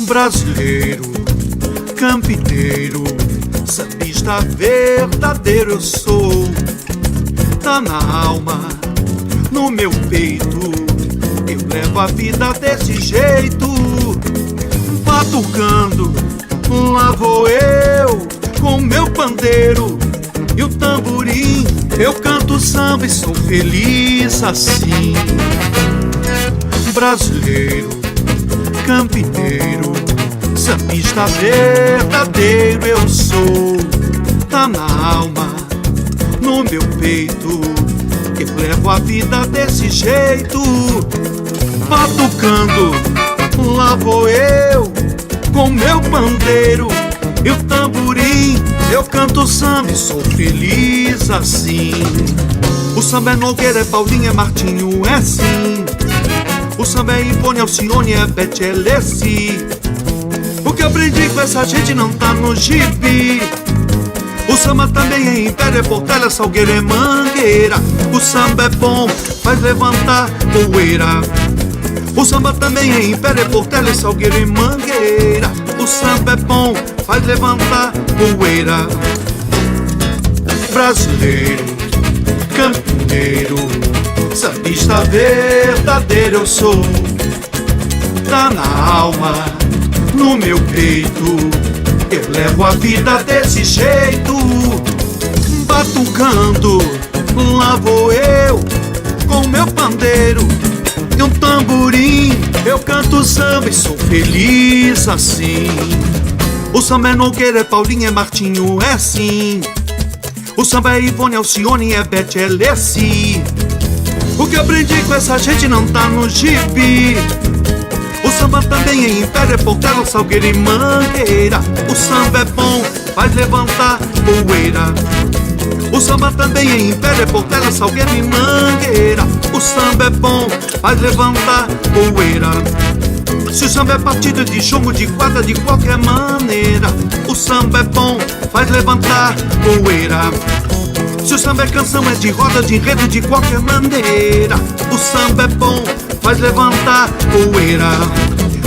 Brasileiro, campineiro, sambista verdadeiro eu sou. Tá na alma, no meu peito, eu levo a vida desse jeito. Batucando, lá vou eu, com meu pandeiro e o tamborim. Eu canto samba e sou feliz assim. Brasileiro, campineiro, sambista verdadeiro eu sou. Tá na alma, no meu peito, eu levo a vida desse jeito. Batucando, lá vou eu, com meu pandeiro e o tamborim. Eu canto samba e sou feliz assim. O samba é Nogueira, é Paulinho, é Martinho, é sim. O samba é Ivone, Alcione, é Bete, é Leci. O que eu aprendi com essa gente não tá no gibi. O samba também é Império, é Portela, é Salgueiro, é Mangueira. O samba é bom, faz levantar poeira. O samba também é Império, é Portela, é Salgueiro e Mangueira. O samba é bom, faz levantar poeira. Brasileiro, campineiro, sambista verdadeiro eu sou. Tá na alma, no meu peito, eu levo a vida desse jeito. Batucando, lá vou eu, com meu pandeiro e um tamborim. Eu canto samba e sou feliz assim. O samba é Nogueira, é Paulinho, é Martinho, é sim. O samba é Ivone, Alcione, é Bete, é Leci. O que eu aprendi com essa gente não tá no gibi. O samba também é Império, é Portela, Salgueiro e Mangueira. O samba é bom, faz levantar poeira. O samba também é Império, é Portela, Salgueiro e Mangueira. O samba é bom, faz levantar poeira. Se o samba é partido de chumbo, de quadra, de qualquer maneira, o samba é bom, faz levantar poeira. Se o samba é canção, é de roda, de enredo, de qualquer maneira, o samba é bom, faz levantar poeira.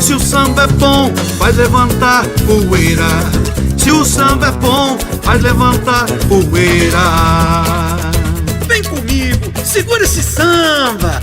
Se o samba é bom, faz levantar poeira. Se o samba é bom, faz levantar poeira. Vem comigo, segura esse samba.